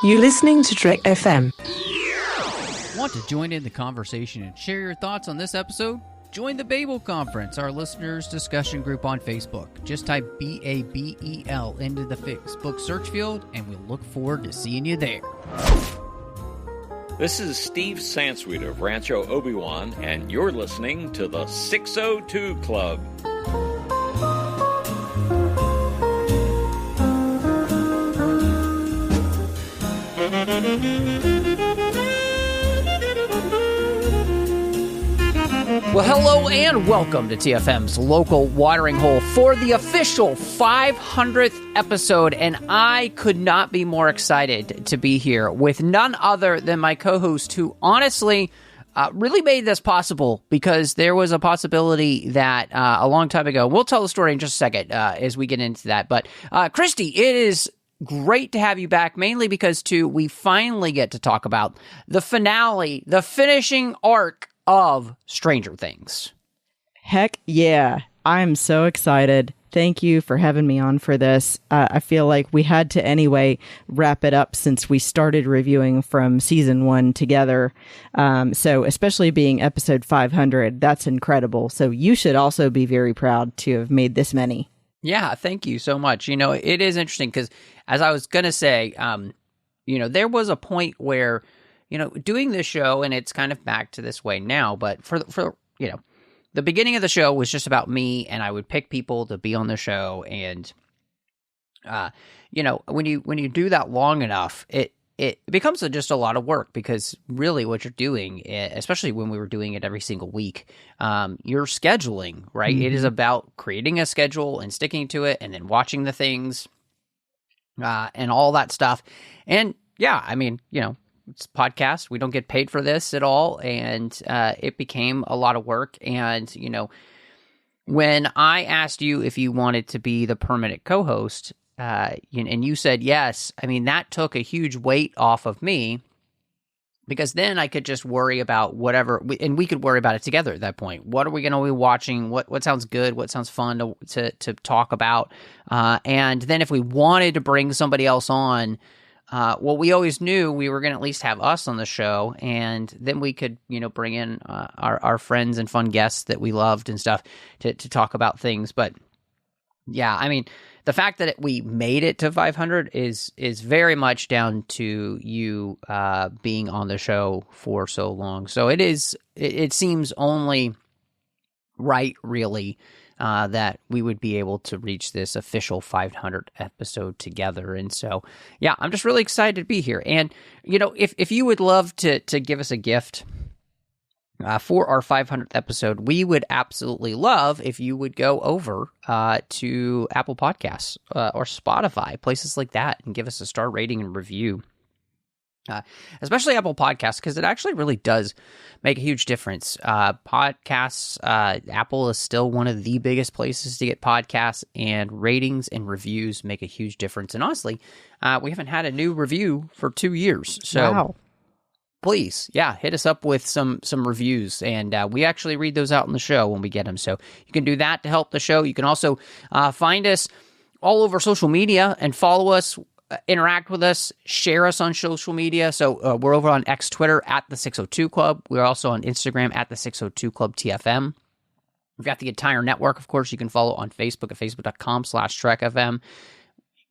You're listening to Trek FM. Want to join in the conversation and share your thoughts on this episode? Join the Babel Conference, our listeners' discussion group on Facebook. Just type BABEL into the Facebook search field, and we'll look forward to seeing you there. This is Steve Sansweet of Rancho Obi-Wan, and you're listening to the 602 Club. Well, hello and welcome to TFM's local watering hole for the official 500th episode, and I could not be more excited to be here with none other than my co-host, who honestly really made this possible, because there was a possibility that a long time ago, we'll tell the story in just a second as we get into that, but Christy, it is great to have you back, mainly because, too, we finally get to talk about the finale, the finishing arc of Stranger Things. Heck yeah. I'm so excited. Thank you for having me on for this. I feel like we had to anyway wrap it up since we started reviewing from season 1 together. So especially being episode 500, that's incredible. So you should also be very proud to have made this many. Yeah, thank you so much. You know, it is interesting because, as I was going to say, you know, there was a point where, you know, doing this show, and it's kind of back to this way now, but for you know, the beginning of the show was just about me, and I would pick people to be on the show, and you know, when you do that long enough, it becomes just a lot of work, because really what you're doing, especially when we were doing it every single week, you're scheduling, right? Mm-hmm. It is about creating a schedule and sticking to it, and then watching the things and all that stuff. And yeah, I mean, you know, it's a podcast. We don't get paid for this at all. And it became a lot of work. And, you know, when I asked you if you wanted to be the permanent co-host, and you said yes, I mean, that took a huge weight off of me, because then I could just worry about whatever, and we could worry about it together at that point. What are we going to be watching? What sounds good? What sounds fun to talk about? And then if we wanted to bring somebody else on, well, we always knew we were going to at least have us on the show, and then we could, you know, bring in our friends and fun guests that we loved and stuff to talk about things. But yeah, I mean, the fact that we made it to 500 is very much down to you being on the show for so long. So it seems only right, really, that we would be able to reach this official 500 episode together. And so, yeah, I'm just really excited to be here. And, you know, if you would love to give us a gift for our 500th episode, we would absolutely love if you would go over to Apple Podcasts or Spotify, places like that, and give us a star rating and review. Especially Apple Podcasts, because it actually really does make a huge difference. Podcasts, Apple is still one of the biggest places to get podcasts, and ratings and reviews make a huge difference. And honestly, we haven't had a new review for 2 years. So wow. Please, yeah, hit us up with some reviews, and we actually read those out in the show when we get them. So you can do that to help the show. You can also find us all over social media and follow us, interact with us, share us on social media. So we're over on X, Twitter at the 602 Club. We're also on Instagram at the 602 Club TFM. We've got the entire network, of course. You can follow on Facebook at facebook.com/TrekFM.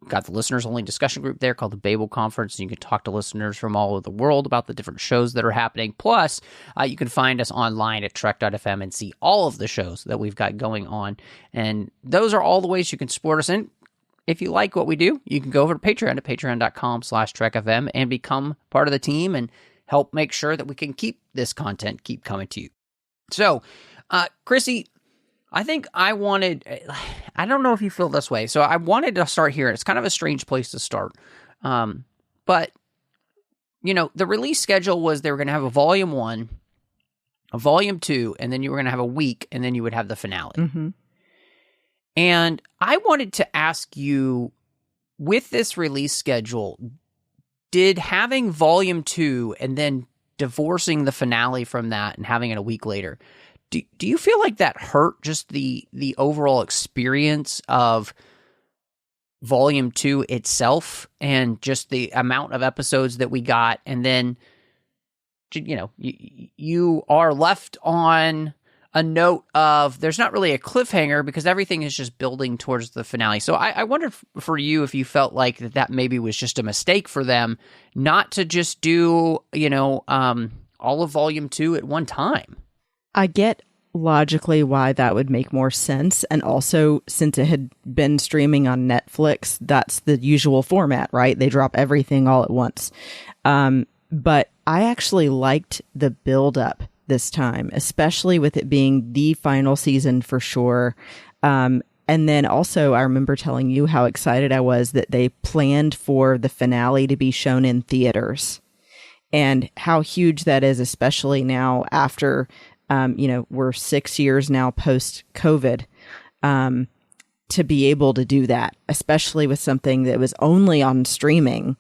We've got the listeners-only discussion group there called the Babel Conference. You can talk to listeners from all over the world about the different shows that are happening. Plus, you can find us online at trek.fm and see all of the shows that we've got going on. And those are all the ways you can support us. And if you like what we do, you can go over to Patreon at patreon.com/TrekFM and become part of the team and help make sure that we can keep this content keep coming to you. So, Chrissy, I think I don't know if you feel this way, so I wanted to start here. It's kind of a strange place to start. But, you know, the release schedule was they were going to have a volume 1, a volume 2, and then you were going to have a week, and then you would have the finale. Mm-hmm. And I wanted to ask you, with this release schedule, did having volume 2 and then divorcing the finale from that and having it a week later, do you feel like that hurt just the overall experience of Volume 2 itself and just the amount of episodes that we got. And then, you are left on a note of there's not really a cliffhanger because everything is just building towards the finale. So I wonder for you if you felt like that maybe was just a mistake for them not to just do, all of Volume 2 at one time. I get logically why that would make more sense. And also, since it had been streaming on Netflix, that's the usual format, right? They drop everything all at once. But I actually liked the build-up this time, especially with it being the final season for sure. And then also, I remember telling you how excited I was that they planned for the finale to be shown in theaters. And how huge that is, especially now after we're 6 years now post-COVID, to be able to do that, especially with something that was only on streaming.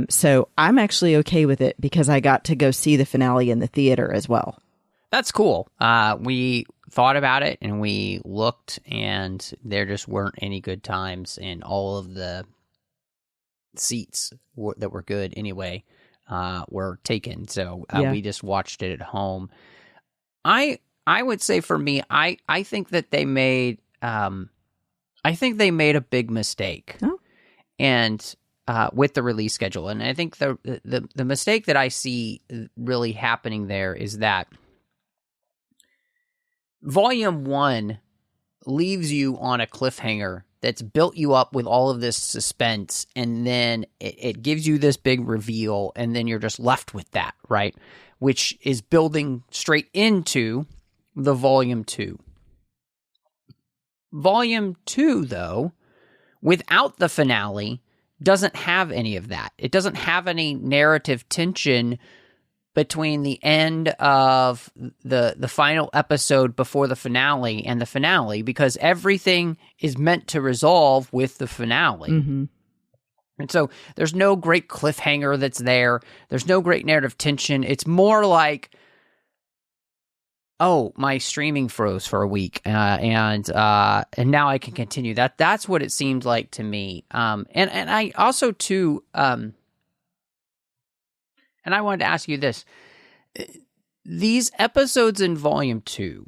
So I'm actually okay with it because I got to go see the finale in the theater as well. That's cool. We thought about it and we looked, and there just weren't any good times, and all of the seats that were good anyway were taken. So we just watched it at home. I would say for me, I think that they made a big mistake, and with the release schedule, and I think the mistake that I see really happening there is that Volume 1 leaves you on a cliffhanger that's built you up with all of this suspense, and then it gives you this big reveal, and then you're just left with that, right? Which is building straight into the Volume 2. Volume 2, though, without the finale, doesn't have any of that. It doesn't have any narrative tension between the end of the final episode before the finale and the finale, because everything is meant to resolve with the finale. Mm-hmm. And so there's no great cliffhanger that's there. There's no great narrative tension. It's more like, oh, my streaming froze for a week, and now I can continue. That's what it seemed like to me. And I also too, and I wanted to ask you this: these episodes in Volume 2,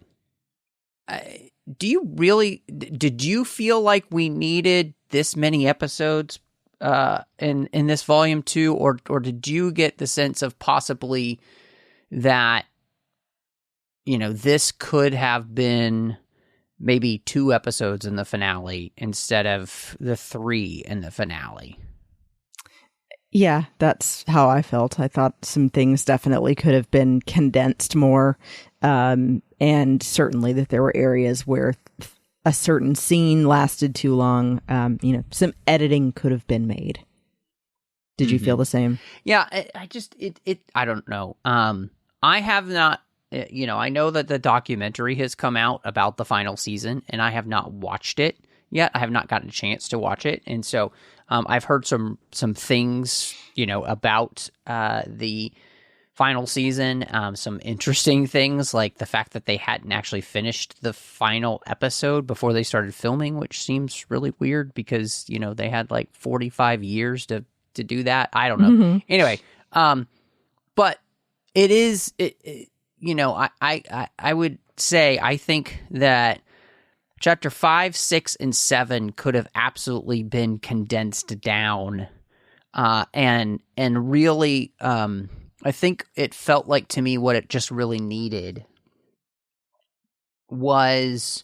did you feel like we needed this many episodes in this Volume 2, or did you get the sense of possibly that, this could have been maybe 2 episodes in the finale instead of the 3 in the finale? Yeah, that's how I felt. I thought some things definitely could have been condensed more, and certainly that there were areas where a certain scene lasted too long. Some editing could have been made. Did you feel the same? Yeah, I don't know. I have not. I know that the documentary has come out about the final season, and I have not watched it yet. I have not gotten a chance to watch it, and so I've heard some things, about the final season, some interesting things, like the fact that they hadn't actually finished the final episode before they started filming, which seems really weird because, they had like 45 years to do that. I don't know. Mm-hmm. Anyway, but it is, I would say, I think that Chapter 5, 6, and 7 could have absolutely been condensed down, and really, I think it felt like to me what it just really needed was,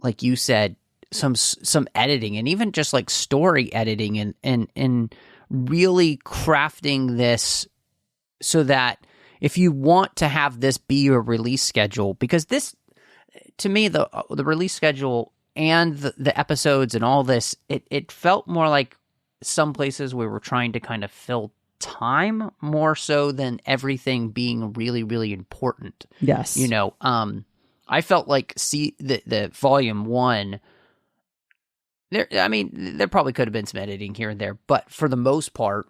like you said, some editing, and even just like story editing, and really crafting this so that if you want to have this be your release schedule, because this, to me, the release schedule and the episodes and all this, it felt more like some places we were trying to kind of fill time more so than everything being really, really important. Yes. I felt like the Volume 1, there probably could have been some editing here and there, but for the most part,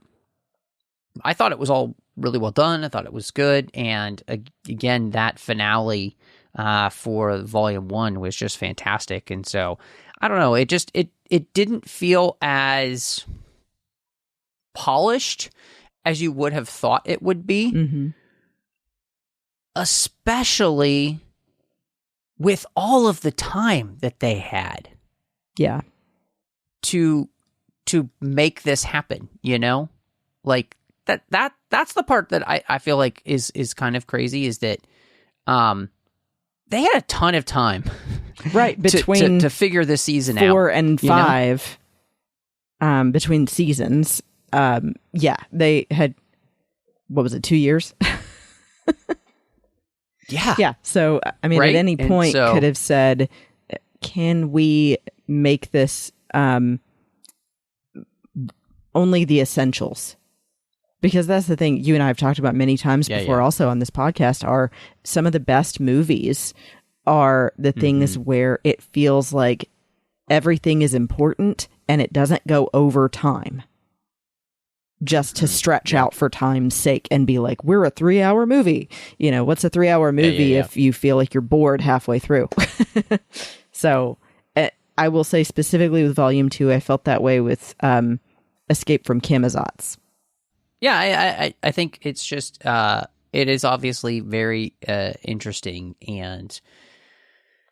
I thought it was all really well done. I thought it was good. And again, that finale for Volume 1 was just fantastic. And so, I don't know, it it didn't feel as polished as you would have thought it would be. Mm-hmm. Especially with all of the time that they had. Yeah. To make this happen, you know? Like that's the part that I feel like is kind of crazy, is that they had a ton of time. Right, between to figure this season out. 4 and 5, between seasons. Yeah, they had, what was it, 2 years? Yeah. Yeah. So, I mean, right? At any point could have said, can we make this only the essentials? Because that's the thing you and I have talked about many times before also on this podcast, are some of the best movies are the things where it feels like everything is important and it doesn't go over time. Just to stretch out for time's sake and be like, we're a 3-hour movie. You know, what's a 3-hour movie if you feel like you're bored halfway through? So I will say specifically with Volume 2, I felt that way with Escape from Camazotz. Yeah, I think it's just, it is obviously very interesting. And,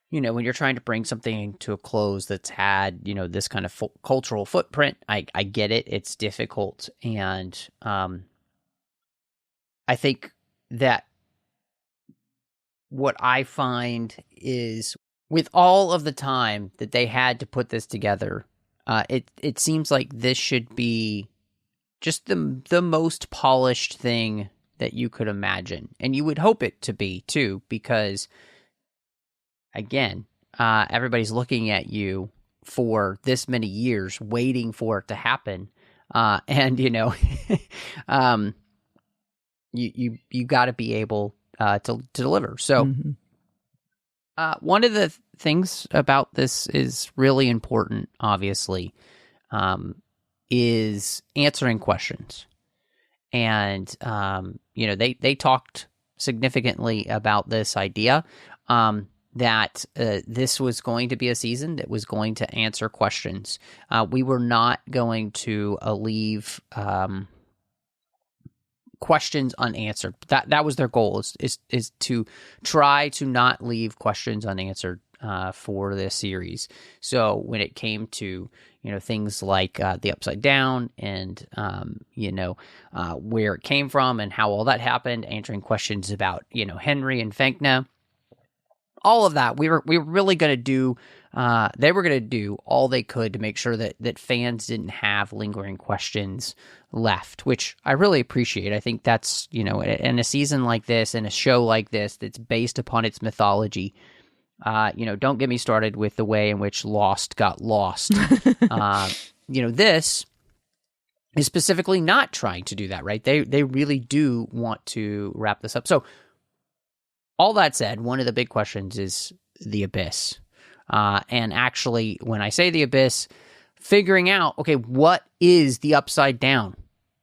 you know, when you're trying to bring something to a close that's had, you know, this kind of cultural footprint, I get it. It's difficult. And I think that what I find is, with all of the time that they had to put this together, it seems like this should be just the most polished thing that you could imagine. And you would hope it to be, too, because, again, everybody's looking at you for this many years, waiting for it to happen. And, you know, you got to be able to deliver. So one of the things about this is really important, obviously, is answering questions. And, you know, they talked significantly about this idea that this was going to be a season that was going to answer questions. We were not going to leave questions unanswered. That was their goal, is to try to not leave questions unanswered for this series. So when it came to, you know, things like the Upside Down and you know, where it came from and how all that happened, answering questions about, you know, Henry and Vecna, all of that, we were really going to do. They were going to do all they could to make sure that fans didn't have lingering questions left, which I really appreciate. I think that's, you know, in a season like this, in a show like this that's based upon its mythology. You know, don't get me started with the way in which Lost got lost. You know, this is specifically not trying to do that, right? They really do want to wrap this up. So, all that said, one of the big questions is the Abyss. And actually, when I say the Abyss, figuring out, okay, what is the Upside Down,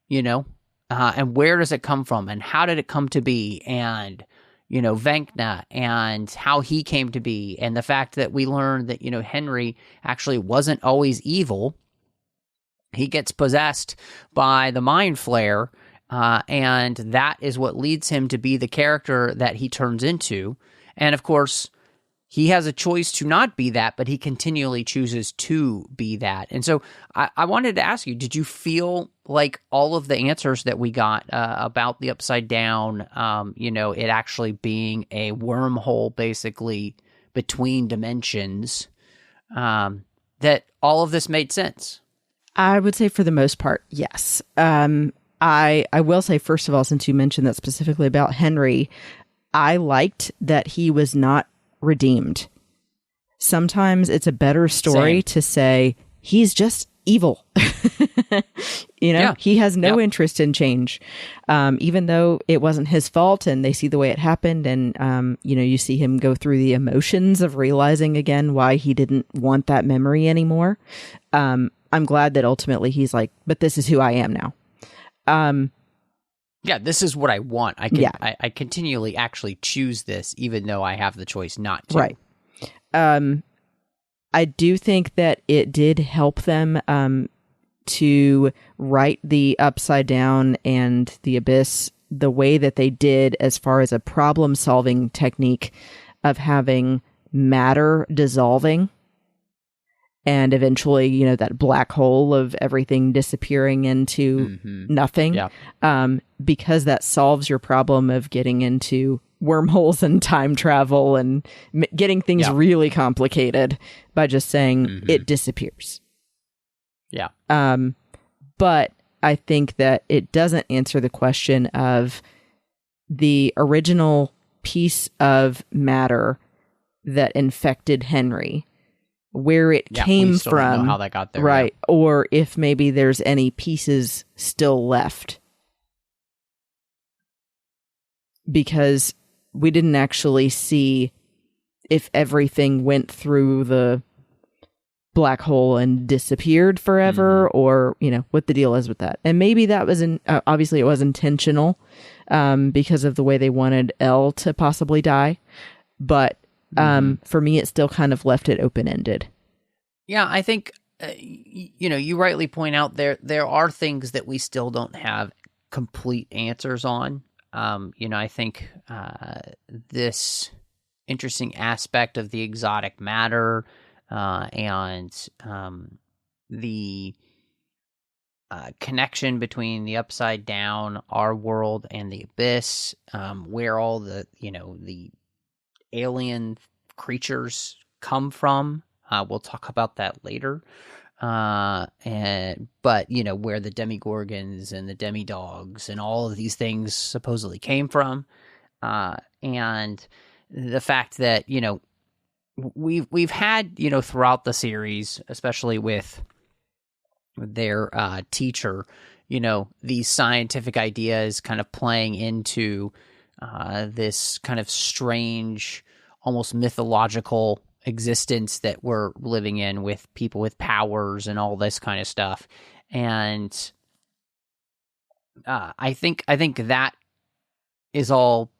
you know, and where does it come from, and how did it come to be, and, you know, Vecna, and how he came to be, and the fact that we learned that, you know, Henry actually wasn't always evil. He gets possessed by the Mind Flayer, and that is what leads him to be the character that he turns into. And of course, he has a choice to not be that, but he continually chooses to be that. And so I wanted to ask you, did you feel like all of the answers that we got about the Upside Down, you know, it actually being a wormhole basically between dimensions, that all of this made sense? I would say for the most part, yes. I will say, first of all, since you mentioned that specifically about Henry, I liked that he was not redeemed. Sometimes it's a better story to say he's just evil. You know, he has no interest in change, even though it wasn't his fault, and they see the way it happened, and you know, you see him go through the emotions of realizing again why he didn't want that memory anymore. I'm glad that ultimately he's like, but this is who I am now. Yeah, this is what I want. I continually actually choose this, even though I have the choice not to. Right. I do think that it did help them to write the Upside Down and the Abyss the way that they did, as far as a problem-solving technique of having matter dissolving and eventually, you know, that black hole of everything disappearing into nothing. Yeah. Because that solves your problem of getting into wormholes and time travel and getting things really complicated by just saying it disappears. Yeah. But I think that it doesn't answer the question of the original piece of matter that infected Henry, where it came we still from, don't know how that got there, right? Or if maybe there's any pieces still left, because we didn't actually see if everything went through the black hole and disappeared forever, or, you know, what the deal is with that. And maybe that was obviously it was intentional, because of the way they wanted Elle to possibly die. But for me, it still kind of left it open-ended. Yeah, I think, you know, you rightly point out there are things that we still don't have complete answers on. You know, I think this interesting aspect of the exotic matter and the connection between the Upside Down, our world, and the Abyss, where all the, you know, the alien creatures come from. We'll talk about that later. But, you know, where the demigorgons and the demidogs and all of these things supposedly came from. And the fact that, you know, we've had, you know, throughout the series, especially with their teacher, you know, these scientific ideas kind of playing into this kind of strange, almost mythological existence that we're living in with people with powers and all this kind of stuff. And I think that is all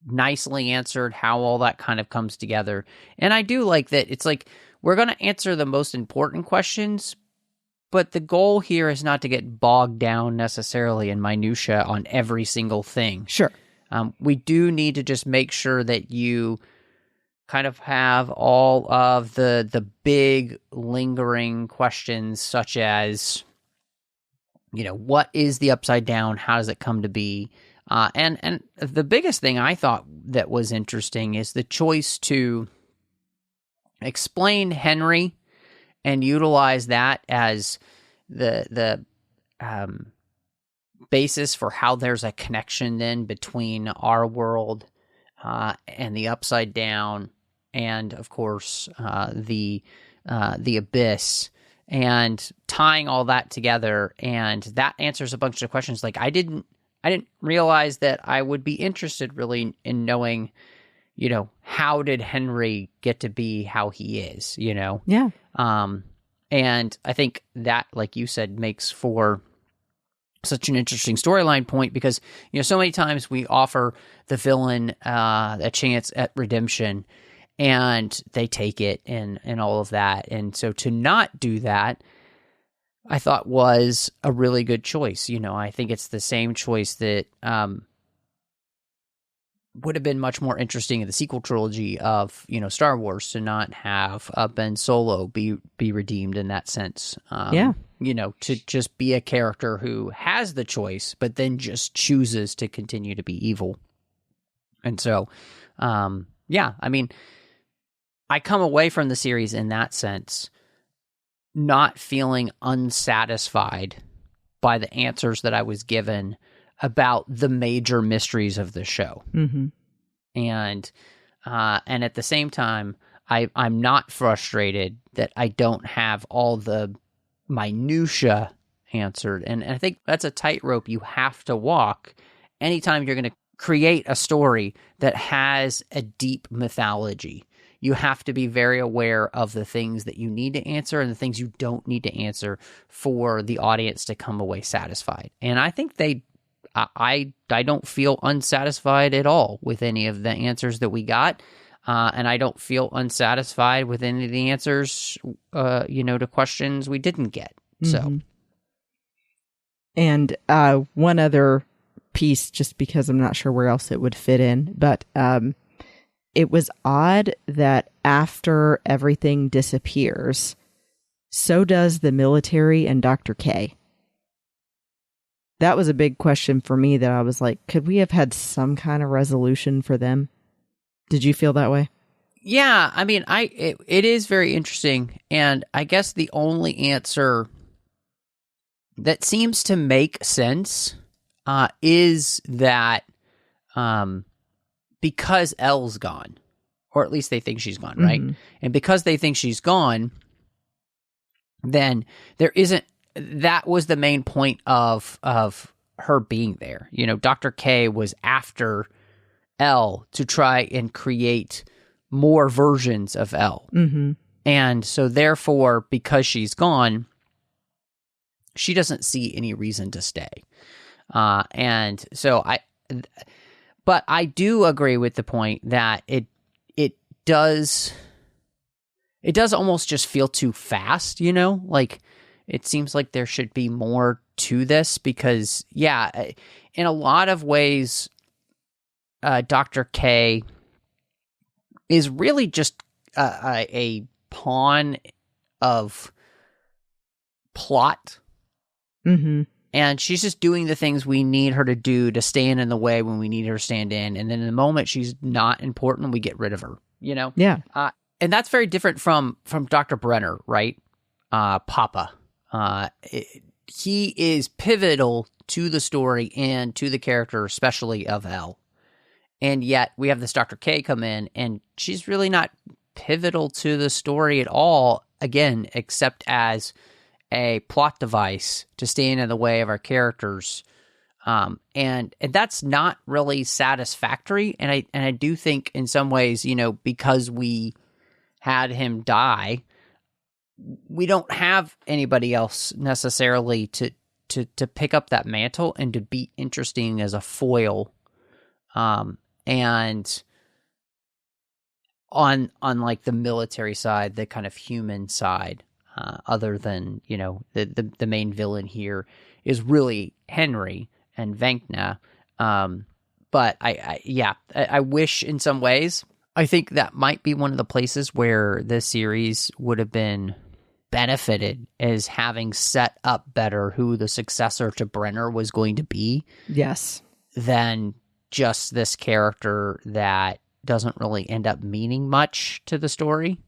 nicely answered, how all that kind of comes together. And I do like that it's like we're going to answer the most important questions, but the goal here is not to get bogged down necessarily in minutia on every single thing. Sure. We do need to just make sure that you kind of have all of the big lingering questions, such as, you know, what is the Upside Down? How does it come to be? And the biggest thing I thought that was interesting is the choice to explain Henry and utilize that as the basis for how there's a connection then between our world and the Upside Down, and of course the Abyss, and tying all that together. And that answers a bunch of questions. Like I didn't realize that I would be interested really in knowing, you know, how did Henry get to be how he is, you know? Yeah. And I think that, like you said, makes for such an interesting storyline point, because, you know, so many times we offer the villain a chance at redemption and they take it and all of that. And so to not do that, I thought was a really good choice. You know, I think it's the same choice that would have been much more interesting in the sequel trilogy of, you know, Star Wars, to not have Ben Solo be redeemed in that sense. Yeah. You know, to just be a character who has the choice, but then just chooses to continue to be evil. And so, yeah, I mean, I come away from the series in that sense not feeling unsatisfied by the answers that I was given about the major mysteries of the show. Mm-hmm. And at the same time, I'm not frustrated that I don't have all the minutia answered. And I think that's a tightrope you have to walk anytime you're going to create a story that has a deep mythology. You have to be very aware of the things that you need to answer and the things you don't need to answer for the audience to come away satisfied. And I think I don't feel unsatisfied at all with any of the answers that we got. and I don't feel unsatisfied with any of the answers, to questions we didn't get. So, and one other piece, just because I'm not sure where else it would fit in, but it was odd that after everything disappears, so does the military and Dr. K. That was a big question for me that I was like, could we have had some kind of resolution for them? Did you feel that way? Yeah, I mean, it is very interesting, and I guess the only answer that seems to make sense is that because Elle's gone, or at least they think she's gone, right? And because they think she's gone, then there isn't. That was the main point of her being there. Dr. K was after Elle to try and create more versions of Elle. And so therefore, because she's gone, she doesn't see any reason to stay. And so but I do agree with the point that it does almost just feel too fast, like it seems like there should be more to this because, yeah, in a lot of ways, Dr. K is really just a pawn of plot. And she's just doing the things we need her to do to stand in the way when we need her to stand in. And then in the moment she's not important, we get rid of her, Yeah. And that's very different from Dr. Brenner, right? Papa. He is pivotal to the story and to the character, especially of Elle. And yet we have this Dr. K come in, and she's really not pivotal to the story at all, again, except as a plot device to stand in the way of our characters. And that's not really satisfactory. And I do think in some ways, because we had him die, we don't have anybody else necessarily to pick up that mantle and to be interesting as a foil. And on like the military side, the kind of human side, other than, the main villain here is really Henry and Vecna. But I wish in some ways, I think that might be one of the places where this series would have been benefited as having set up better who the successor to Brenner was going to be. Yes. Than just this character that doesn't really end up meaning much to the story.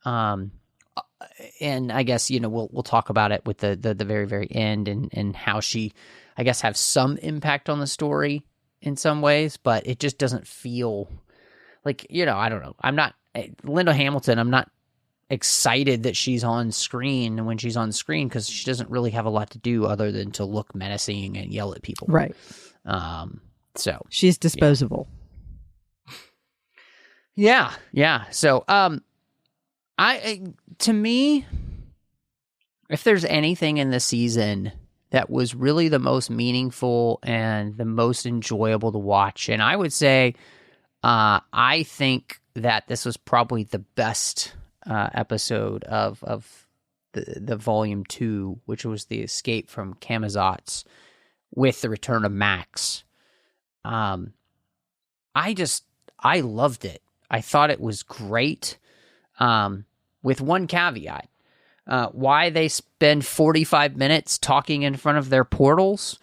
And I guess, we'll talk about it with the very, very end and how she, I guess, have some impact on the story in some ways, but it just doesn't feel like, I don't know. I'm not Linda Hamilton. I'm not excited that she's on screen when she's on screen because she doesn't really have a lot to do other than to look menacing and yell at people. Right. So she's disposable. Yeah. So, to me, if there's anything in the season that was really the most meaningful and the most enjoyable to watch, and I would say, I think that this was probably the best episode of the volume 2, which was the escape from Camazotz with the return of Max. I loved it. I thought it was great. With one caveat, why they spend 45 minutes talking in front of their portals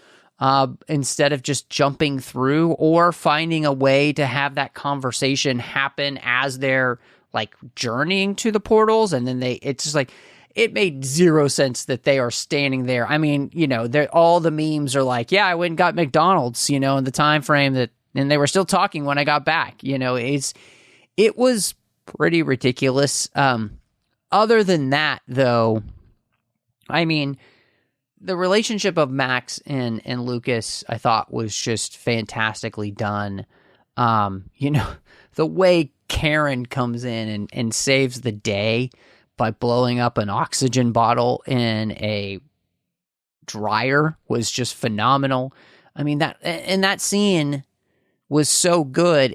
instead of just jumping through or finding a way to have that conversation happen as they're like journeying to the portals. And then it's just like, it made zero sense that they are standing there. I mean, all the memes are like, yeah, I went and got McDonald's, in the time frame and they were still talking when I got back. It was pretty ridiculous. Other than that, though, I mean, the relationship of Max and Lucas, I thought, was just fantastically done. The way Karen comes in and saves the day by blowing up an oxygen bottle in a dryer was just phenomenal. I mean, that scene was so good.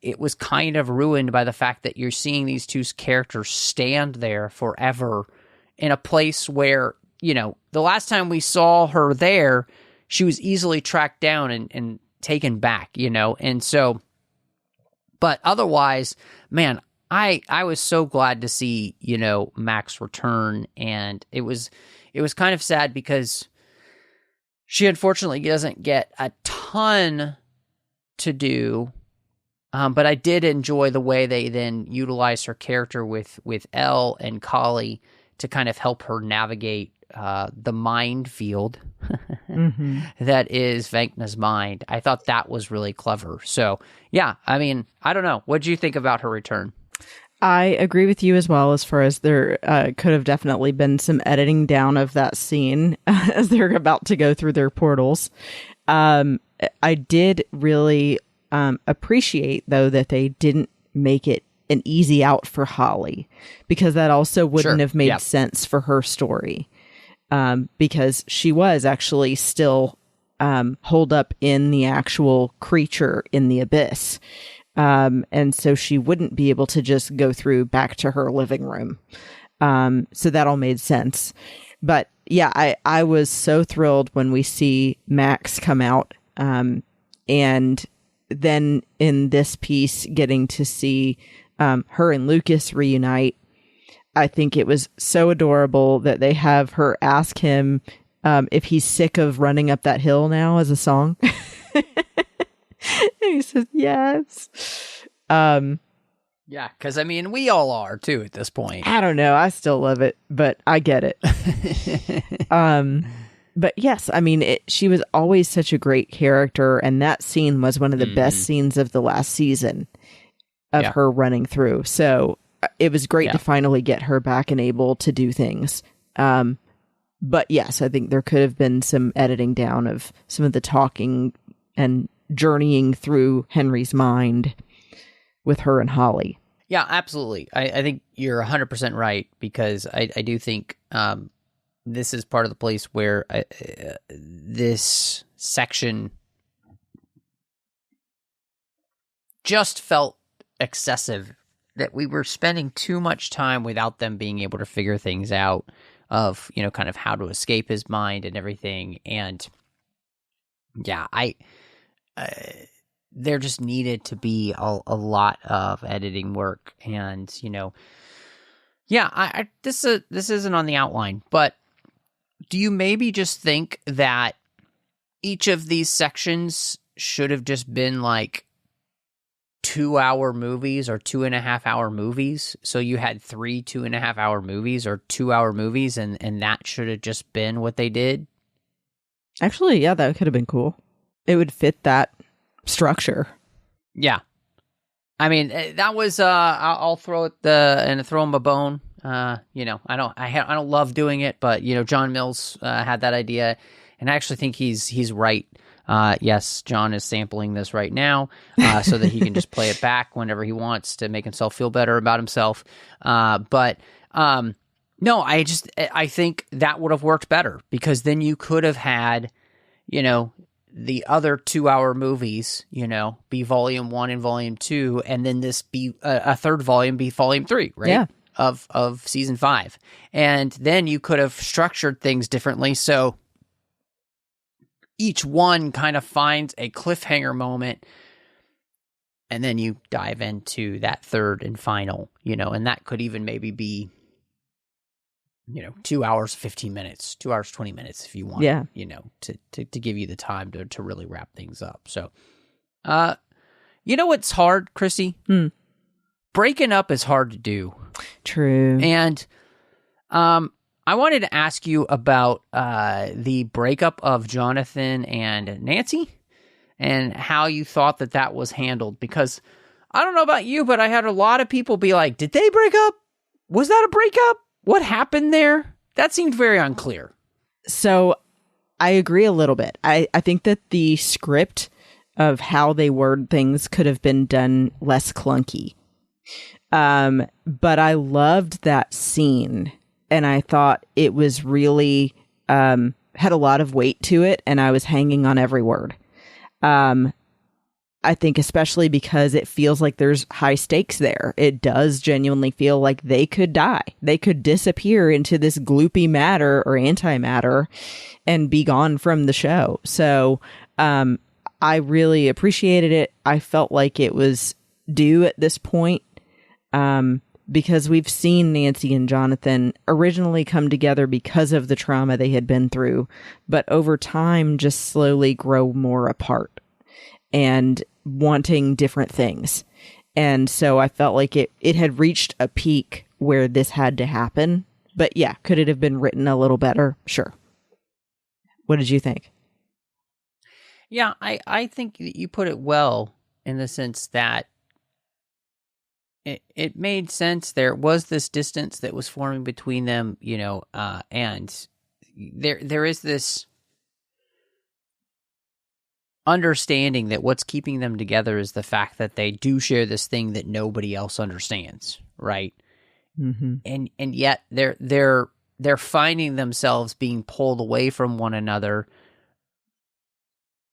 it was kind of ruined by the fact that you're seeing these two characters stand there forever in a place where, you know, the last time we saw her there, she was easily tracked down and taken back, you know? And so, but otherwise, man, I was so glad to see, you know, Max return, and it was kind of sad because she unfortunately doesn't get a ton to do, but I did enjoy the way they then utilize her character with Elle and Kali to kind of help her navigate the minefield that is Vecna's mind. I thought that was really clever. So, yeah, I mean, I don't know. What did you think about her return? I agree with you as well, as far as there could have definitely been some editing down of that scene as they're about to go through their portals. I did really appreciate, though, that they didn't make it an easy out for Holly, because that also wouldn't have made sense for her story, because she was actually still holed up in the actual creature in the abyss. And so she wouldn't be able to just go through back to her living room. So that all made sense. But yeah, I was so thrilled when we see Max come out. And then in this piece, getting to see her and Lucas reunite. I think it was so adorable that they have her ask him if he's sick of running up that hill now as a song. And he says, yes. Yeah, because, I mean, we all are, too, at this point. I don't know. I still love it, but I get it. But yes, I mean, she was always such a great character, and that scene was one of the best scenes of the last season of her running through. So it was great to finally get her back and able to do things. But yes, I think there could have been some editing down of some of the talking and journeying through Henry's mind with her and Holly. Yeah, absolutely. I think you're 100% right, because I do think this is part of the place where this section just felt excessive, that we were spending too much time without them being able to figure things out of, you know, kind of how to escape his mind and everything. And yeah, there just needed to be a lot of editing work. And, you know, yeah, this isn't on the outline, but do you maybe just think that each of these sections should have just been like 2-hour movies or 2.5-hour movies? So you had 3 2.5-hour movies or 2-hour movies, and that should have just been what they did? Actually, yeah, that could have been cool. It would fit that structure. Yeah. I mean, that was, I'll throw him a bone. You know, I don't love doing it, but, you know, John Mills had that idea, and I actually think he's right. Yes, John is sampling this right now, so that he can just play it back whenever he wants to make himself feel better about himself. But no, I think that would have worked better, because then you could have had, you know, the other 2-hour movies, you know, be volume 1 and volume 2, and then this be a third volume be volume 3, right? Yeah. Of season 5. And then you could have structured things differently, so each one kind of finds a cliffhanger moment, and then you dive into that third and final, you know, and that could even maybe be, you know, 2 hours, 15 minutes, 2 hours, 20 minutes, if you want, you know, to give you the time to really wrap things up. So, you know what's hard, Christy? Breaking up is hard to do. True. And I wanted to ask you about the breakup of Jonathan and Nancy, and how you thought that was handled. Because I don't know about you, but I had a lot of people be like, did they break up? Was that a breakup? What happened there? That seemed very unclear. So I agree a little bit. I think that the script of how they word things could have been done less clunky. But I loved that scene, and I thought it was really had a lot of weight to it, and I was hanging on every word. I think especially because it feels like there's high stakes there. It does genuinely feel like they could die. They could disappear into this gloopy matter or antimatter and be gone from the show. So I really appreciated it. I felt like it was due at this point because we've seen Nancy and Jonathan originally come together because of the trauma they had been through, but over time just slowly grow more apart and wanting different things. And so I felt like it had reached a peak where this had to happen. But yeah, could it have been written a little better? Sure. What did you think? Yeah, I think you put it well in the sense that it made sense. There was this distance that was forming between them, and there is this understanding that what's keeping them together is the fact that they do share this thing that nobody else understands, right? Mm-hmm. And yet they're finding themselves being pulled away from one another,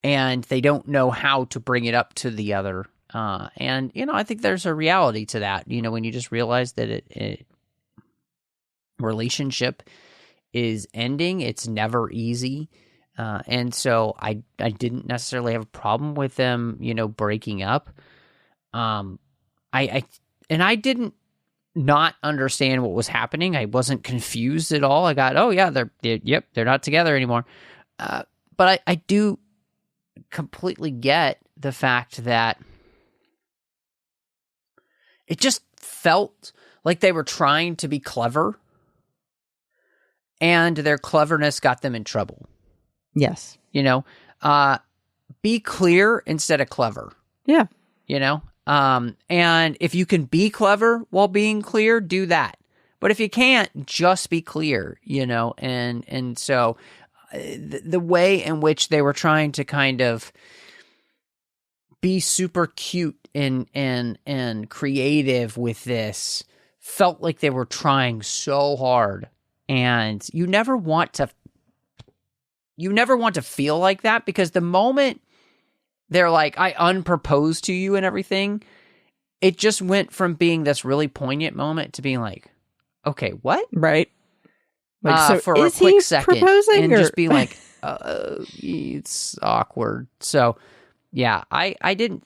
and they don't know how to bring it up to the other. And I think there's a reality to that. When you just realize that it relationship is ending, it's never easy. And so I didn't necessarily have a problem with them, breaking up. I didn't not understand what was happening. I wasn't confused at all. I got, oh yeah, they're not together anymore. But I do completely get the fact that it just felt like they were trying to be clever, and their cleverness got them in trouble. Yes. Be clear instead of clever. Yeah. And if you can be clever while being clear, do that. But if you can't, just be clear, and so the way in which they were trying to kind of be super cute and creative with this felt like they were trying so hard, and you never want to feel like that, because the moment they're like, I unproposed to you and everything, it just went from being this really poignant moment to being like, okay, what? Right. Like, so for is a quick he second, proposing, and or? just be like, it's awkward. So yeah, I didn't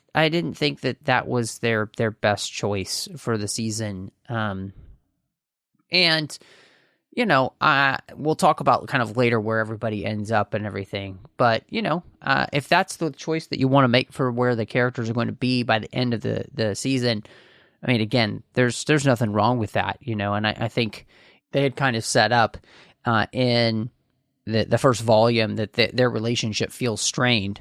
think that was their best choice for the season. And we'll talk about kind of later where everybody ends up and everything. But, if that's the choice that you want to make for where the characters are going to be by the end of the season, I mean, again, there's nothing wrong with that, and I think they had kind of set up in the first volume that their relationship feels strained.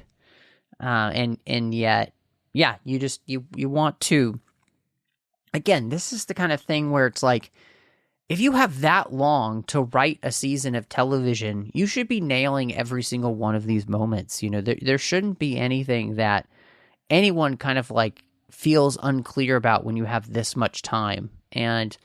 And yet, yeah, you want to, again, this is the kind of thing where it's like, if you have that long to write a season of television, you should be nailing every single one of these moments. There shouldn't be anything that anyone kind of like feels unclear about when you have this much time. And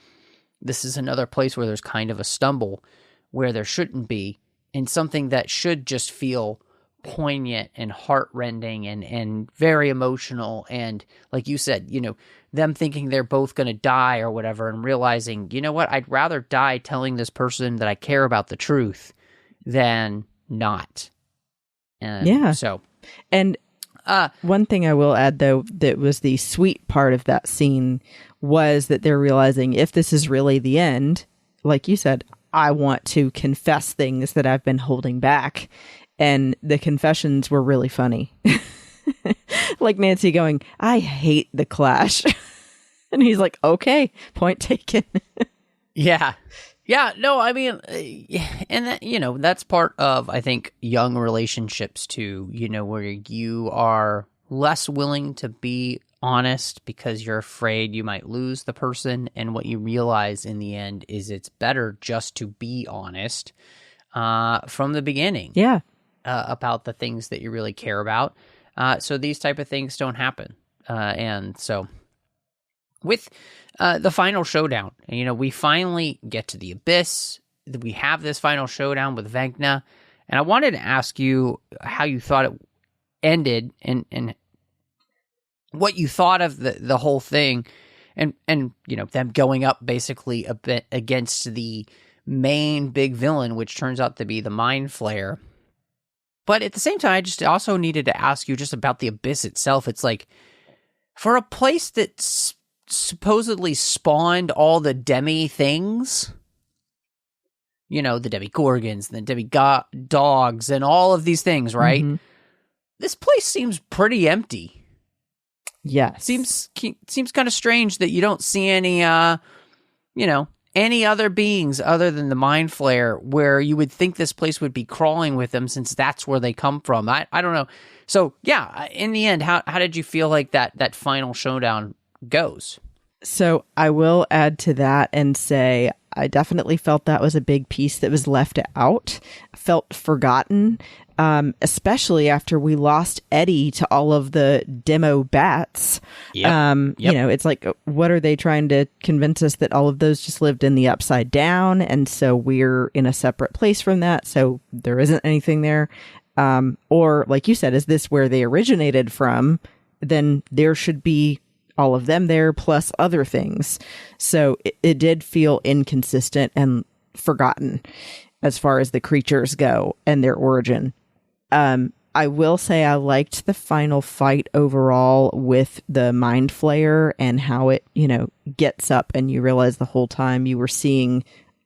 this is another place where there's kind of a stumble where there shouldn't be, and something that should just feel poignant and heartrending and very emotional. And like you said, them thinking they're both going to die or whatever, and realizing, you know what, I'd rather die telling this person that I care about the truth than not. And yeah. So, and one thing I will add, though, that was the sweet part of that scene was that they're realizing, if this is really the end, like you said, I want to confess things that I've been holding back. And the confessions were really funny. Like Nancy going, I hate the Clash. And he's like, okay, point taken. Yeah. Yeah, no, I mean, and that, that's part of, I think, young relationships too, where you are less willing to be honest because you're afraid you might lose the person. And what you realize in the end is it's better just to be honest from the beginning. Yeah. About the things that you really care about. So these type of things don't happen. And so with the final showdown, we finally get to the abyss. We have this final showdown with Vecna. And I wanted to ask you how you thought it ended and what you thought of the whole thing, and them going up basically a bit against the main big villain, which turns out to be the Mind Flayer. But at the same time, I just also needed to ask you just about the Abyss itself. It's like, for a place that supposedly spawned all the demi things, the Demi-Gorgons, the Demi-Dogs, and all of these things, right? Mm-hmm. This place seems pretty empty. Yeah. Seems kind of strange that you don't see any, any other beings other than the Mind Flayer, where you would think this place would be crawling with them, since that's where they come from. I don't know. So, yeah, in the end, how did you feel like that final showdown goes? So I will add to that and say I definitely felt that was a big piece that was left out, felt forgotten, especially after we lost Eddie to all of the demo bats. Yep. It's like, what are they trying to convince us, that all of those just lived in the Upside Down, and so we're in a separate place from that, so there isn't anything there? Or, like you said, is this where they originated from? Then there should be all of them there, plus other things. So it did feel inconsistent and forgotten as far as the creatures go and their origin. I will say I liked the final fight overall with the Mind Flayer, and how it, gets up and you realize the whole time you were seeing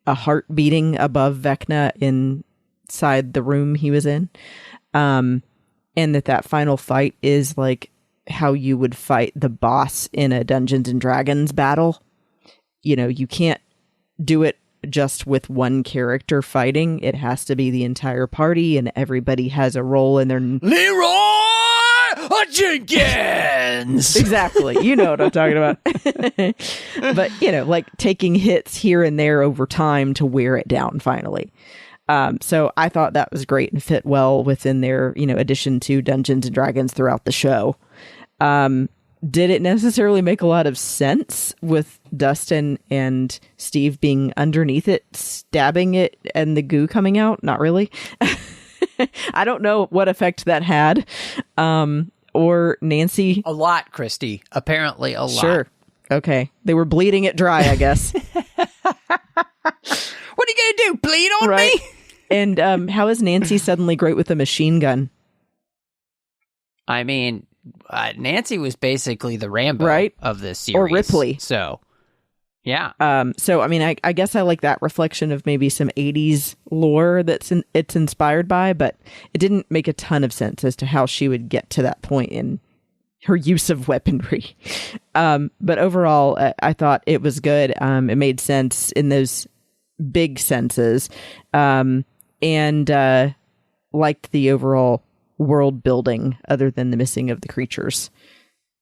a heart beating above Vecna inside the room he was in. And that final fight is like how you would fight the boss in a Dungeons and Dragons battle. You can't do it just with one character fighting. It has to be the entire party, and everybody has a role in their... Leroy Jenkins! Exactly. You know what I'm talking about. But, like taking hits here and there over time to wear it down finally. So I thought that was great and fit well within their, addition to Dungeons and Dragons throughout the show. Did it necessarily make a lot of sense with Dustin and Steve being underneath it, stabbing it, and the goo coming out? Not really. I don't know what effect that had. Or Nancy. A lot, Christy. Apparently a lot. Sure. Okay. They were bleeding it dry, I guess. What are you going to do? Bleed on right? me? And how is Nancy suddenly great with a machine gun? I mean, Nancy was basically the Rambo right? of this series. Or Ripley. So, yeah. So, I mean, I guess I like that reflection of maybe some 80s lore it's inspired by, but it didn't make a ton of sense as to how she would get to that point in her use of weaponry. But overall, I thought it was good. It made sense in those big senses. And liked the overall world building, other than the missing of the creatures.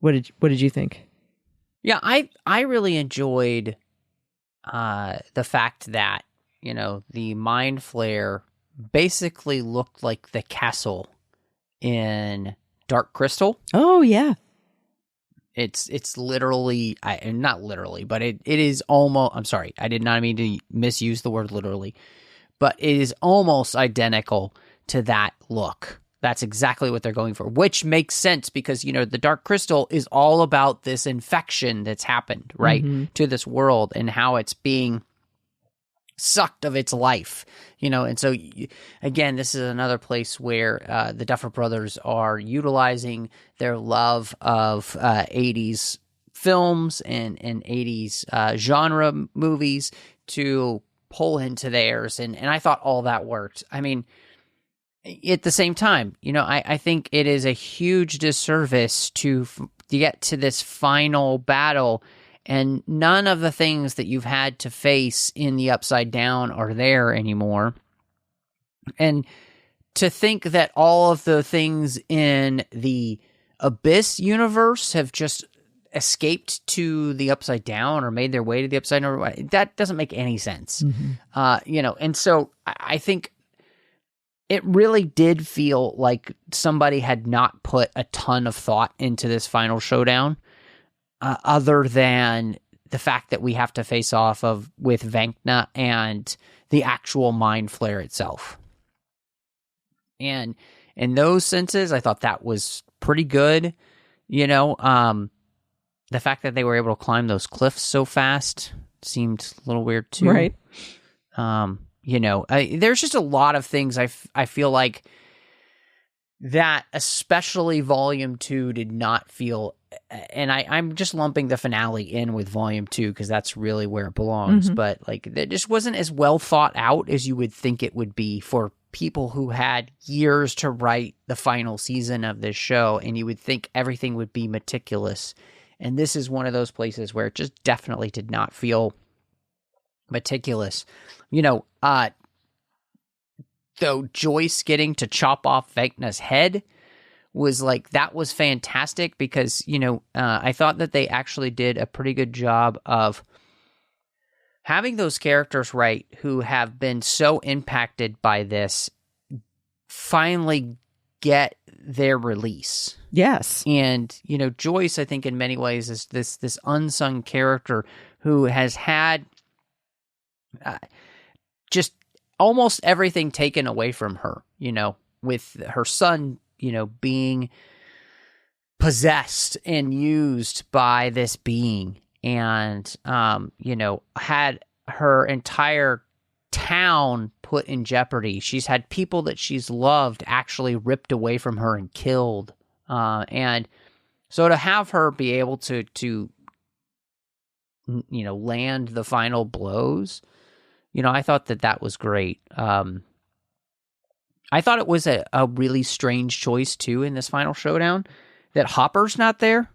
What did you think? Yeah, I really enjoyed the fact that, the Mind Flayer basically looked like the castle in Dark Crystal. Oh, yeah. It's literally, not literally, but it is almost, I'm sorry, I did not mean to misuse the word literally, but it is almost identical to that look. That's exactly what they're going for, which makes sense because, the Dark Crystal is all about this infection that's happened, right, to this world and how it's being sucked of its life, and so, again, this is another place where the Duffer Brothers are utilizing their love of 80s films and 80s genre movies to pull into theirs, and I thought all that worked. I mean, at the same time, I think it is a huge disservice to get to this final battle and none of the things that you've had to face in the Upside Down are there anymore. And to think that all of the things in the Abyss universe have just escaped to the Upside Down or made their way to the Upside Down, that doesn't make any sense. And so I think it really did feel like somebody had not put a ton of thought into this final showdown, other than the fact that we have to face off with Vecna and the actual Mind Flayer itself. And in those senses, I thought that was pretty good. The fact that they were able to climb those cliffs so fast seemed a little weird too. Right. There's just a lot of things I feel like that, especially Volume 2, did not feel, and I'm just lumping the finale in with Volume 2 because that's really where it belongs, but like it just wasn't as well thought out as you would think it would be for people who had years to write the final season of this show, and you would think everything would be meticulous. And this is one of those places where it just definitely did not feel meticulous. Though Joyce getting to chop off Vecna's head was like, that was fantastic because, I thought that they actually did a pretty good job of having those characters, right, who have been so impacted by this finally get their release. Yes. And, Joyce, I think in many ways is this unsung character who has had just almost everything taken away from her, with her son, being possessed and used by this being and, had her entire town put in jeopardy. She's had people that she's loved actually ripped away from her and killed. And so to have her be able to land the final blows, I thought that was great. I thought it was a really strange choice too in this final showdown that Hopper's not there.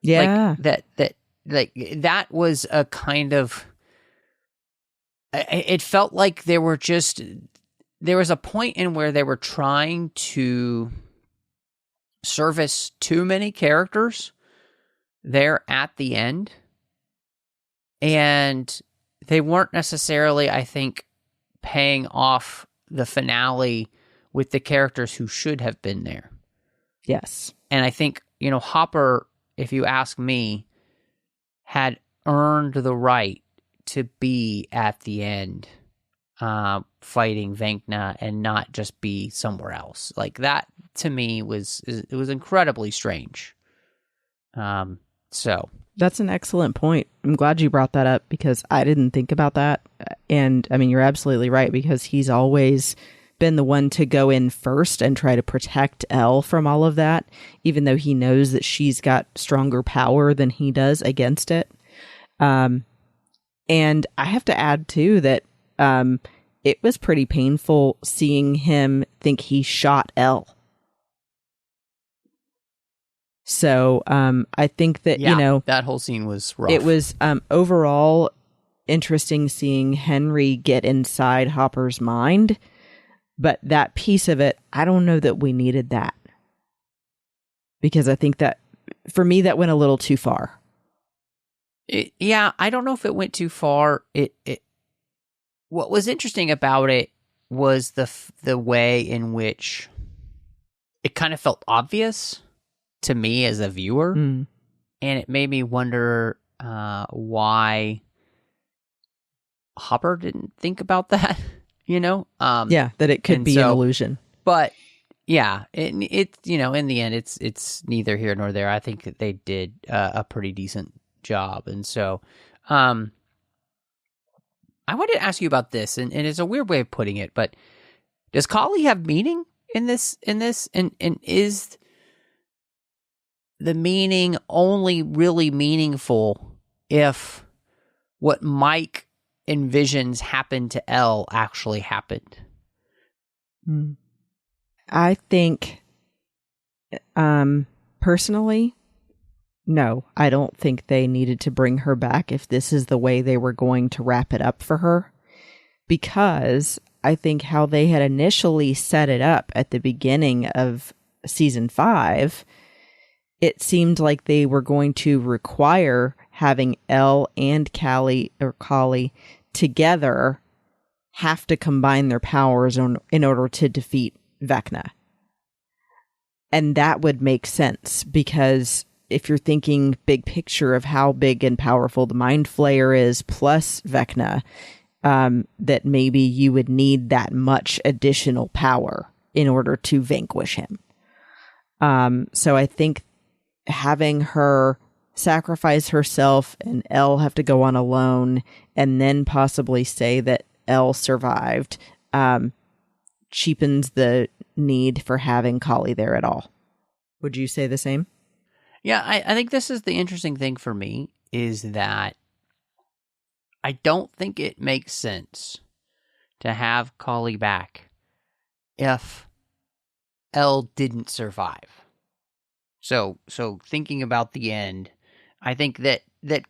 Yeah. That was a kind of, it felt like there was a point in where they were trying to service too many characters there at the end. And they weren't necessarily, I think, paying off the finale with the characters who should have been there. Yes. And I think, Hopper, if you ask me, had earned the right to be at the end fighting Vecna and not just be somewhere else. Like that, to me, was incredibly strange. So... That's an excellent point. I'm glad you brought that up because I didn't think about that. And I mean, you're absolutely right because he's always been the one to go in first and try to protect Elle from all of that, even though he knows that she's got stronger power than he does against it. And I have to add too that it was pretty painful seeing him think he shot Elle. So I think that, that whole scene was rough. It was overall interesting seeing Henry get inside Hopper's mind. But that piece of it, I don't know that we needed that. Because I think that, for me, that went a little too far. I don't know if it went too far. What was interesting about it was the way in which it kind of felt obvious to me as a viewer, and it made me wonder why Hopper didn't think about that, that it could be an illusion. But yeah, it in the end, it's neither here nor there. I think that they did a pretty decent job, and so I wanted to ask you about this, and it's a weird way of putting it, but does Kali have meaning in this, and is the meaning only really meaningful if what Mike envisions happened to Elle actually happened? I think, personally, no, I don't think they needed to bring her back if this is the way they were going to wrap it up for her. Because I think how they had initially set it up at the beginning of season 5, it seemed like they were going to require having Elle and Kali together have to combine their powers in order to defeat Vecna. And that would make sense because if you're thinking big picture of how big and powerful the Mind Flayer is plus Vecna, that maybe you would need that much additional power in order to vanquish him. So I think having her sacrifice herself and Elle have to go on alone and then possibly say that Elle survived cheapens the need for having Kali there at all. Would you say the same? Yeah, I think this is the interesting thing for me, is that I don't think it makes sense to have Kali back if Elle didn't survive. So thinking about the end, I think that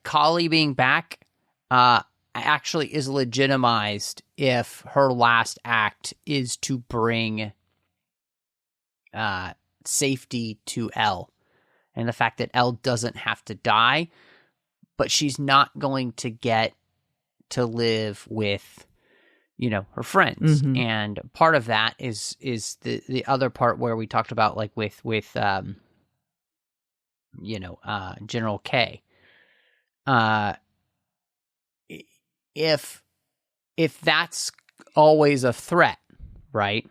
Kali being back actually is legitimized if her last act is to bring safety to Elle. And the fact that Elle doesn't have to die, but she's not going to get to live with, her friends. Mm-hmm. And part of that is the other part where we talked about, like with General K. If that's always a threat, right?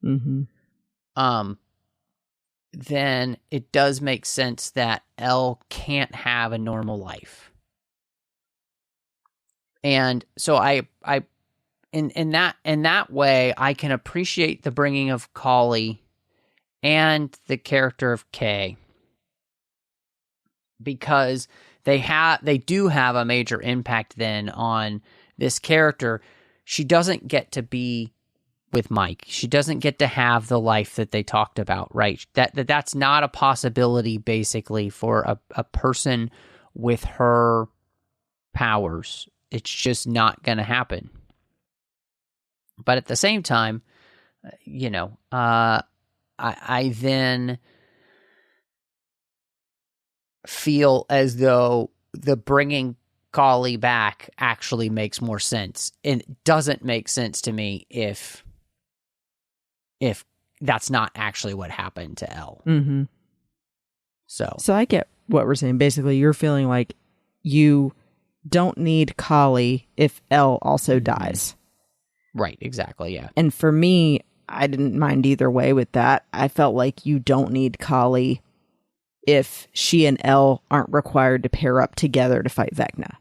Mm-hmm. Then it does make sense that Elle can't have a normal life. And so in that way, I can appreciate the bringing of Kali and the character of Kay, because they do have a major impact then on this character. She doesn't get to be with Mike. She doesn't get to have the life that they talked about, right? That's not a possibility, basically, for a person with her powers. It's just not going to happen. But at the same time, I then feel as though the bringing Kali back actually makes more sense. And it doesn't make sense to me if that's not actually what happened to Elle. Mm-hmm. So I get what we're saying. Basically, you're feeling like you don't need Kali if Elle also dies. Right, exactly, yeah. And for me, I didn't mind either way with that. I felt like you don't need Kali if she and Elle aren't required to pair up together to fight Vecna.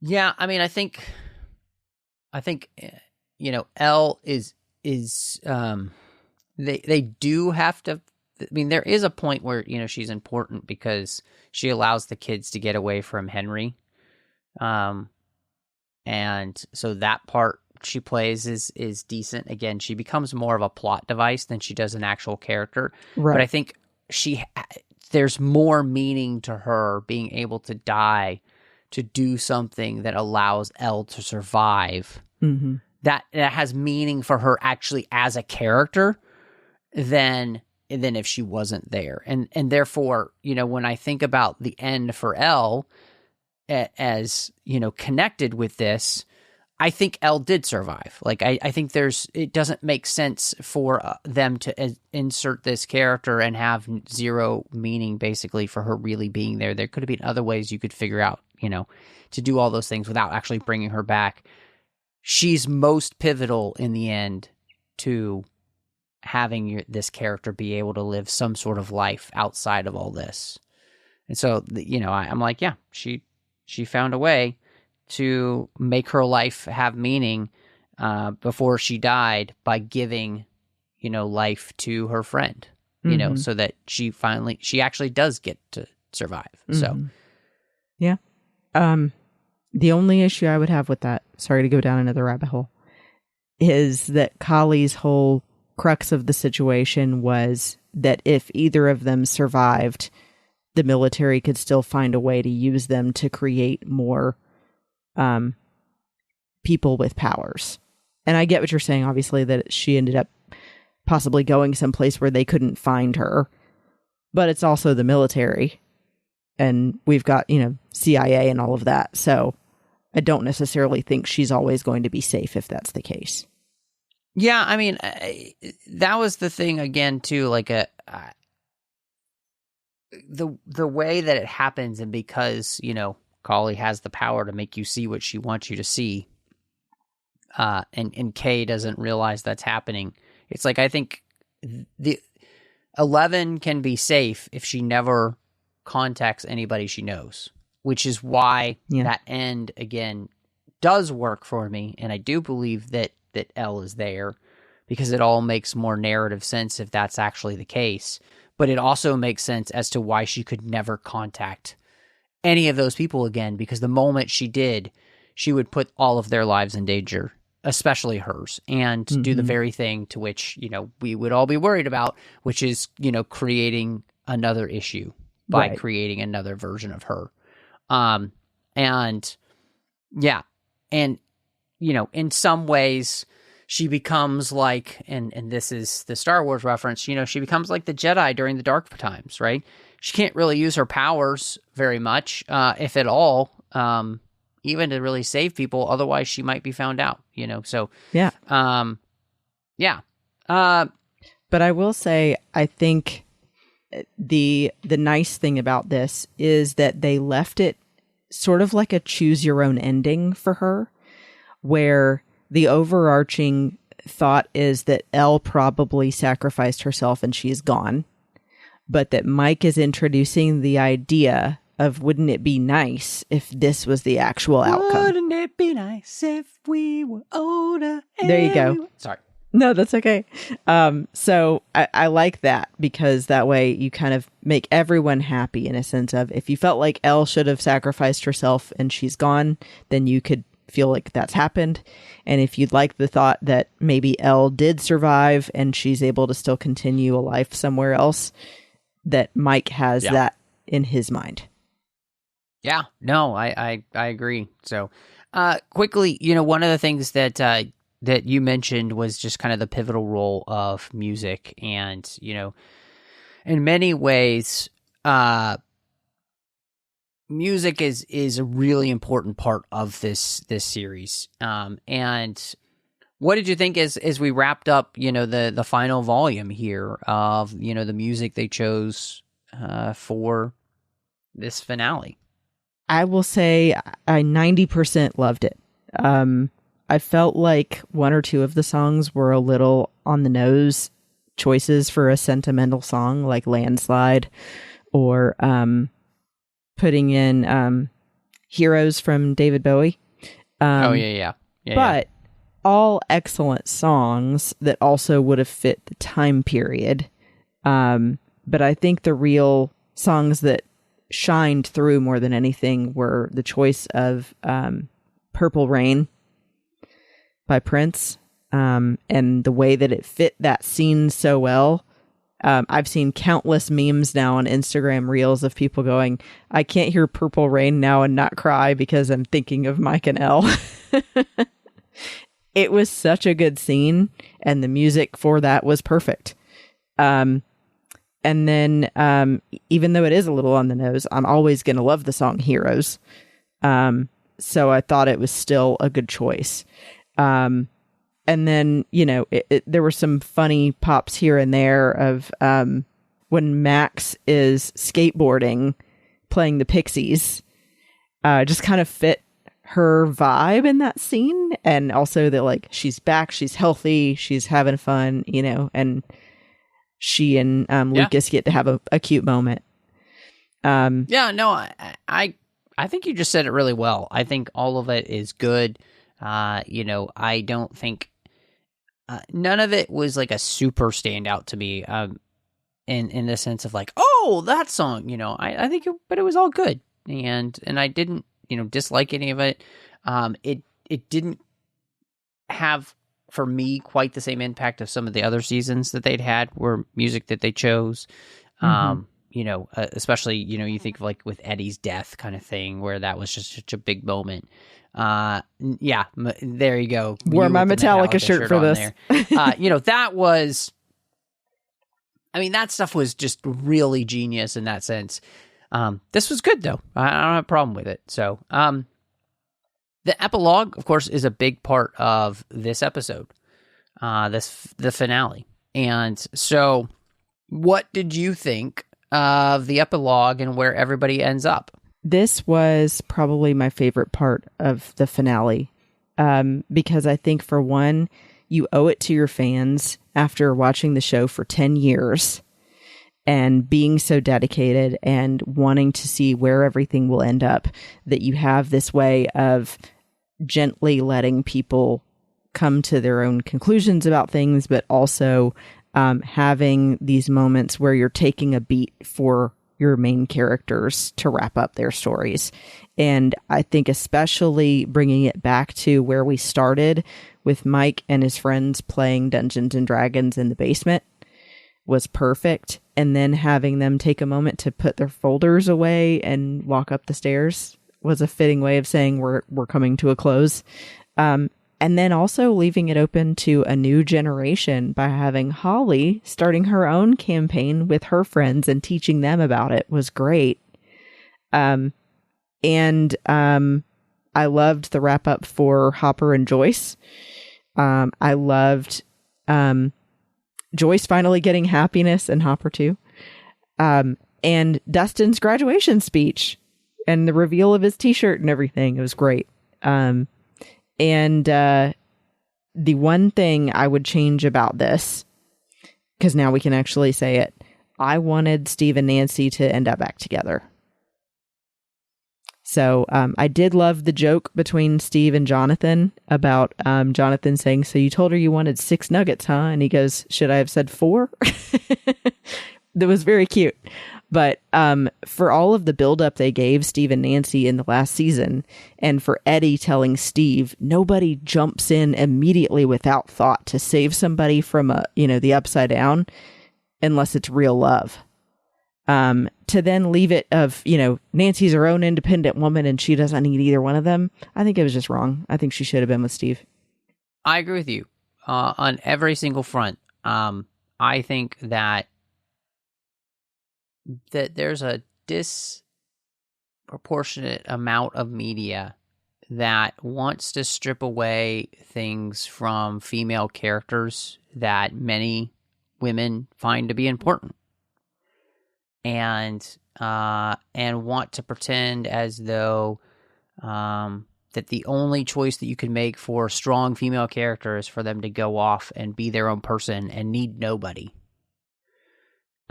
Yeah, I mean, I think Elle is they do have to. I mean, there is a point where she's important because she allows the kids to get away from Henry, and so that part she plays is decent. Again, she becomes more of a plot device than she does an actual character. Right. But I think there's more meaning to her being able to die to do something that allows Elle to survive. Mm-hmm. That has meaning for her actually as a character than if she wasn't there. And therefore, when I think about the end for Elle as, connected with this, I think Elle did survive. Like, I think it doesn't make sense for them to insert this character and have zero meaning basically for her really being there. There could have been other ways you could figure out, to do all those things without actually bringing her back. She's most pivotal in the end to having this character be able to live some sort of life outside of all this. And so, I'm like, yeah, she found a way to make her life have meaning before she died by giving, life to her friend, mm-hmm. So that she actually does get to survive. Mm-hmm. So, yeah. The only issue I would have with that, sorry to go down another rabbit hole, is that Kali's whole crux of the situation was that if either of them survived, the military could still find a way to use them to create more people with powers. And I get what you're saying, obviously, that she ended up possibly going someplace where they couldn't find her. But it's also the military. And we've got, CIA and all of that. So I don't necessarily think she's always going to be safe if that's the case. Yeah, I mean, that was the thing again, too, like the way that it happens, and because, Kali has the power to make you see what she wants you to see, and Kay doesn't realize that's happening. It's like, I think the 11 can be safe if she never contacts anybody she knows, which is why that end, again, does work for me. And I do believe that Elle is there because it all makes more narrative sense if that's actually the case. But it also makes sense as to why she could never contact any of those people again, because the moment she did, she would put all of their lives in danger, especially hers, and do the very thing to which, we would all be worried about, which is, creating another issue by creating another version of her. In some ways she becomes like, and this is the Star Wars reference, she becomes like the Jedi during the dark times, right? She can't really use her powers very much, if at all, even to really save people. Otherwise she might be found out, so. Yeah. But I will say, I think the nice thing about this is that they left it sort of like a choose your own ending for her, where the overarching thought is that Elle probably sacrificed herself and she's gone, but that Mike is introducing the idea of, wouldn't it be nice if this was the actual outcome? Wouldn't it be nice if we were older? There you go. Sorry. No, that's okay. So I like that, because that way you kind of make everyone happy in a sense of, if you felt like Elle should have sacrificed herself and she's gone, then you could feel like that's happened. And if you'd like the thought that maybe Elle did survive and she's able to still continue a life somewhere else, that Mike has that in his mind. Yeah, no, I agree. So quickly, one of the things that you mentioned was just kind of the pivotal role of music. And, in many ways, music is a really important part of this series. And what did you think as we wrapped up, the final volume here of, the music they chose for this finale? I will say I 90% loved it. I felt like one or two of the songs were a little on the nose choices for a sentimental song, like Landslide, or putting in Heroes from David Bowie. Yeah. But all excellent songs that also would have fit the time period. But I think the real songs that shined through more than anything were the choice of Purple Rain by Prince, and the way that it fit that scene so well. I've seen countless memes now on Instagram Reels of people going, I can't hear Purple Rain now and not cry because I'm thinking of Mike and Elle. It was such a good scene, and the music for that was perfect. And then, even though it is a little on the nose, I'm always going to love the song Heroes. So I thought it was still a good choice. And then, there were some funny pops here and there of when Max is skateboarding, playing the Pixies, just kind of fit her vibe in that scene. And also that, like, she's back, she's healthy, she's having fun, and she and Lucas get to have a cute moment. I think you just said it really well. I think all of it is good. I don't think none of it was like a super standout to me, in the sense of like, oh, that song, I think but it was all good. And I didn't, dislike any of it. It didn't have, for me, quite the same impact of some of the other seasons that they'd had, were music that they chose. Especially, you think of like with Eddie's death kind of thing, where that was just such a big moment. There you go. Wore my Metallica shirt for this. That was, that stuff was just really genius in that sense. This was good though. I don't have a problem with it. So, the epilogue, of course, is a big part of this episode, the finale. And so, what did you think of the epilogue and where everybody ends up? This was probably my favorite part of the finale, because I think, for one, you owe it to your fans after watching the show for 10 years and being so dedicated and wanting to see where everything will end up, that you have this way of gently letting people come to their own conclusions about things, but also having these moments where you're taking a beat for your main characters to wrap up their stories. And I think especially bringing it back to where we started with Mike and his friends playing Dungeons and Dragons in the basement was perfect. And then having them take a moment to put their folders away and walk up the stairs was a fitting way of saying we're coming to a close. And then also leaving it open to a new generation by having Holly starting her own campaign with her friends and teaching them about it was great. I loved the wrap up for Hopper and Joyce. I loved Joyce finally getting happiness and Hopper too. And Dustin's graduation speech and the reveal of his t-shirt and everything. It was great. And the one thing I would change about this, because now we can actually say it, I wanted Steve and Nancy to end up back together. So I did love the joke between Steve and Jonathan about Jonathan saying, "So you told her you wanted 6 nuggets, huh?" And he goes, "Should I have said 4?" That was very cute. But for all of the buildup they gave Steve and Nancy in the last season, and for Eddie telling Steve, nobody jumps in immediately without thought to save somebody from the upside down unless it's real love. To then leave it of, Nancy's her own independent woman and she doesn't need either one of them. I think it was just wrong. I think she should have been with Steve. I agree with you on every single front. I think that there's a disproportionate amount of media that wants to strip away things from female characters that many women find to be important, and want to pretend as though that the only choice that you can make for a strong female character is for them to go off and be their own person and need nobody.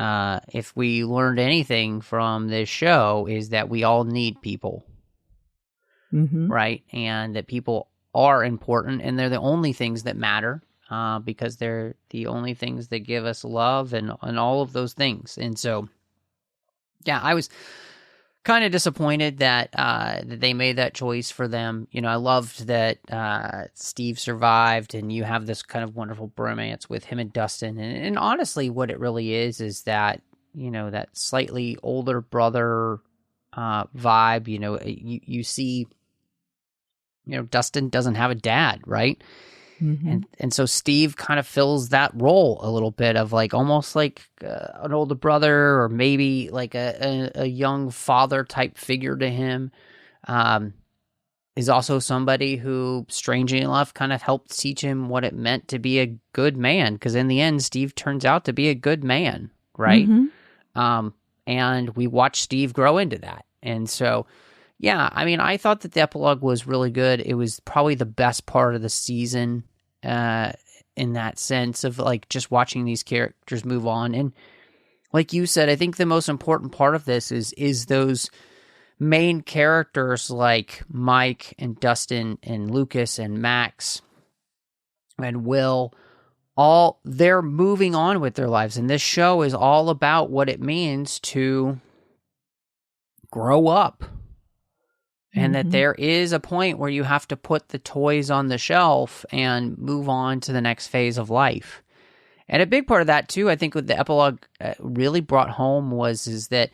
If we learned anything from this show is that we all need people, right? And that people are important and they're the only things that matter, because they're the only things that give us love and all of those things. And so, yeah, I was kind of disappointed that they made that choice for them. I loved that Steve survived, and you have this kind of wonderful bromance with him and Dustin. And honestly, what it really is that, that slightly older brother vibe. You see, Dustin doesn't have a dad, right? Mm-hmm. And so Steve kind of fills that role a little bit of almost like an older brother, or maybe like a young father type figure to him. Is also somebody who, strangely enough, kind of helped teach him what it meant to be a good man. Because in the end, Steve turns out to be a good man, right? Mm-hmm. And we watch Steve grow into that. And so, yeah, I mean, I thought that the epilogue was really good. It was probably the best part of the season, in that sense of just watching these characters move on. And like you said, I think the most important part of this is those main characters like Mike and Dustin and Lucas and Max and Will. They're moving on with their lives. And this show is all about what it means to grow up. And that there is a point where you have to put the toys on the shelf and move on to the next phase of life. And a big part of that, too, I think what the epilogue really brought home is that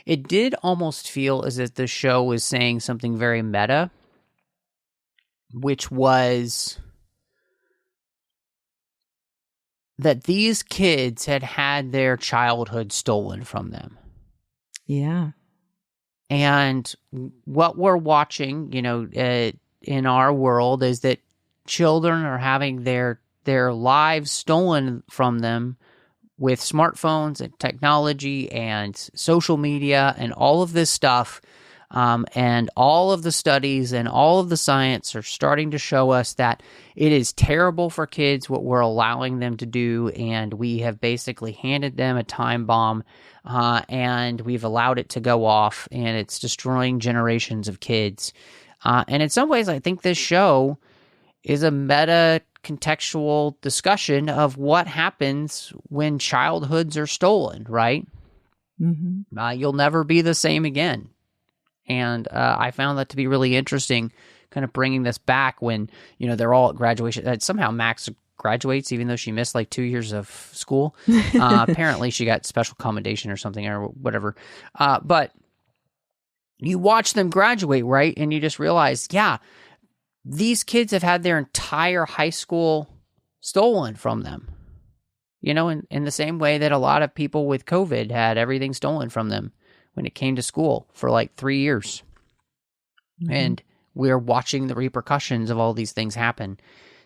it did almost feel as if the show was saying something very meta, which was that these kids had their childhood stolen from them. Yeah. And what we're watching, in our world is that children are having their lives stolen from them with smartphones and technology and social media and all of this stuff. And all of the studies and all of the science are starting to show us that it is terrible for kids what we're allowing them to do, and we have basically handed them a time bomb, and we've allowed it to go off, and it's destroying generations of kids. And in some ways, I think this show is a meta-contextual discussion of what happens when childhoods are stolen, right? Mm-hmm. You'll never be the same again. And I found that to be really interesting, kind of bringing this back when, they're all at graduation. Somehow Max graduates, even though she missed like 2 years of school. Apparently she got special commendation or something or whatever. But you watch them graduate, right? And you just realize, yeah, these kids have had their entire high school stolen from them. In the same way that a lot of people with COVID had everything stolen from them when it came to school for like 3 years. Mm-hmm. And we're watching the repercussions of all these things happen.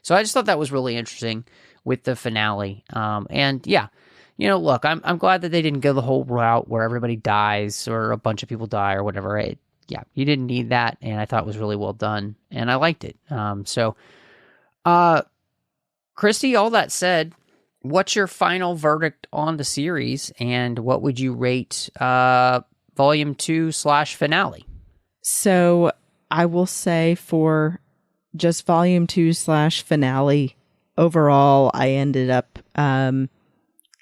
So I just thought that was really interesting with the finale. And yeah, look, I'm glad that they didn't go the whole route where everybody dies or a bunch of people die or whatever. Yeah, you didn't need that, and I thought it was really well done, and I liked it. Christy, all that said, what's your final verdict on the series, and what would you rate Volume 2/finale? So I will say for just Volume 2/finale, overall, I ended up kind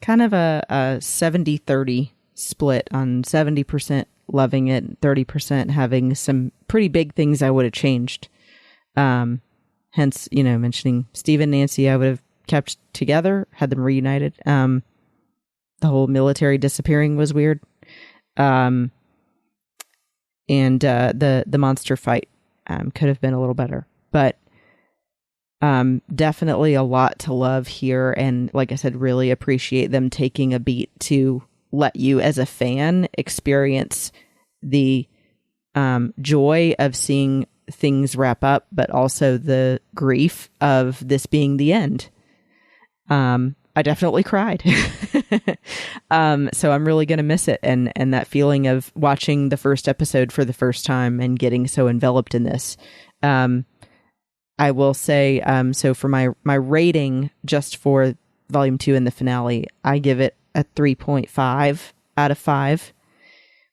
of a 70-30 split on 70% loving it, and 30% having some pretty big things I would have changed. Hence, mentioning Steve and Nancy, I would have kept together, had them reunited. The whole military disappearing was weird. And the monster fight could have been a little better. But definitely a lot to love here. And like I said, really appreciate them taking a beat to let you as a fan experience the joy of seeing things wrap up, but also the grief of this being the end. I definitely cried. So I'm really going to miss it. And that feeling of watching the first episode for the first time and getting so enveloped in this. I will say, so for my rating just for Volume 2 and the finale, I give it a 3.5 out of 5,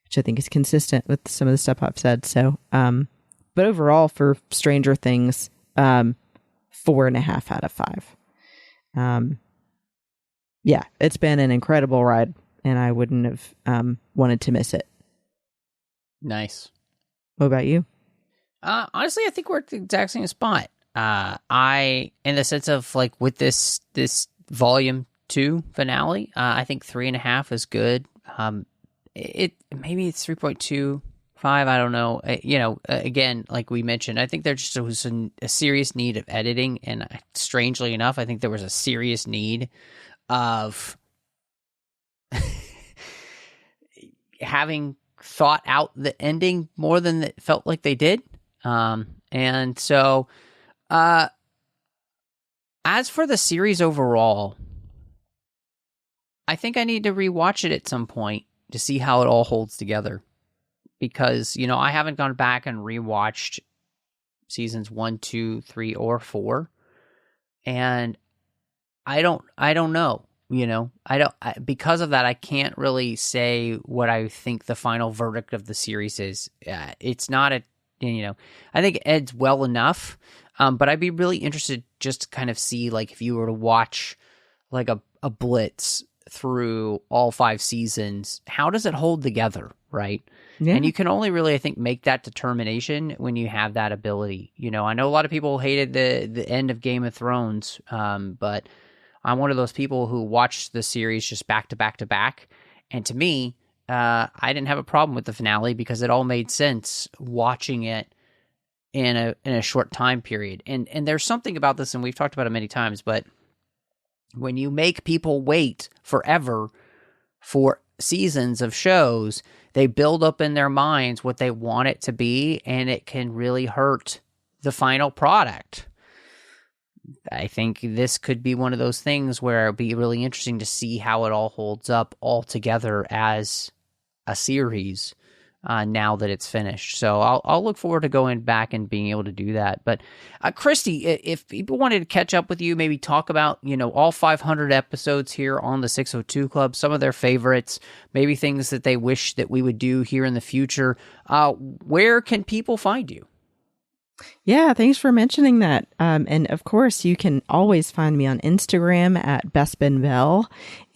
which I think is consistent with some of the stuff I've said. So, but overall for Stranger Things, 4.5 out of 5. Yeah, it's been an incredible ride, and I wouldn't have wanted to miss it. Nice. What about you? Honestly, I think we're at the exact same spot. In the sense of like with this Volume 2 finale, I think 3.5 is good. Maybe it's 3.25. I don't know. Again, like we mentioned, I think there just was a serious need of editing, and strangely enough, I think there was a serious need of having thought out the ending more than it felt like they did. And so, as for the series overall, I think I need to rewatch it at some point to see how it all holds together. Because, I haven't gone back and rewatched seasons 1, 2, 3, or 4. And I don't know, because of that, I can't really say what I think the final verdict of the series is. It's not I think it ends well enough. But I'd be really interested just to kind of see, like, if you were to watch like a blitz through all 5 seasons, how does it hold together, right? Yeah. And you can only really, I think, make that determination when you have that ability. I know a lot of people hated the end of Game of Thrones, but I'm one of those people who watched the series just back to back to back. And to me, I didn't have a problem with the finale because it all made sense watching it in a short time period. And there's something about this, and we've talked about it many times, but when you make people wait forever for seasons of shows, they build up in their minds what they want it to be, and it can really hurt the final product. I think this could be one of those things where it'd be really interesting to see how it all holds up all together as a series. now that it's finished. So I'll look forward to going back and being able to do that. But Christy, if people wanted to catch up with you, maybe talk about, all 500 episodes here on the 602 Club, some of their favorites, maybe things that they wish that we would do here in the future, where can people find you? Yeah, thanks for mentioning that. And of course, you can always find me on Instagram at BestBenBell.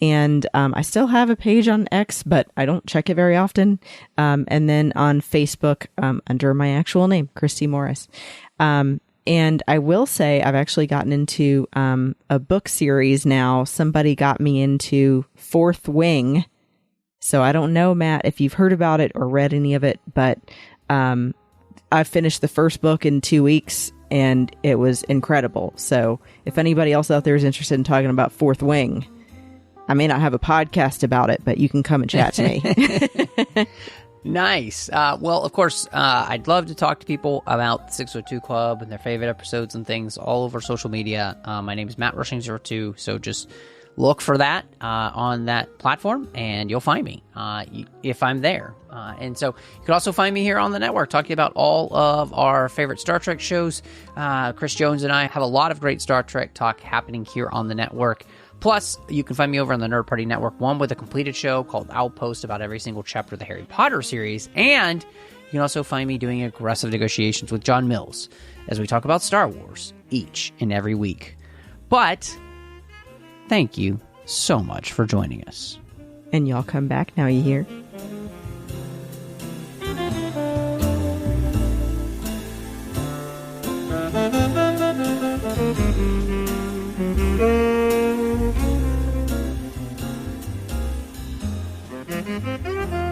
And I still have a page on X, but I don't check it very often. And then on Facebook under my actual name, Christy Morris. And I will say I've actually gotten into a book series now. Somebody got me into Fourth Wing. So I don't know, Matt, if you've heard about it or read any of it, but I finished the first book in 2 weeks and it was incredible. So if anybody else out there is interested in talking about Fourth Wing, I may not have a podcast about it, but you can come and chat to me. Nice. Well, of course, I'd love to talk to people about the 602 Club and their favorite episodes and things all over social media. My name is Matt Rushing02, so just look for that on that platform, and you'll find me if I'm there. And so you can also find me here on the network talking about all of our favorite Star Trek shows. Chris Jones and I have a lot of great Star Trek talk happening here on the network. Plus, you can find me over on the Nerd Party Network, one with a completed show called Outpost about every single chapter of the Harry Potter series. And you can also find me doing Aggressive Negotiations with John Mills as we talk about Star Wars each and every week. But thank you so much for joining us. And y'all come back now, you hear? Thank you.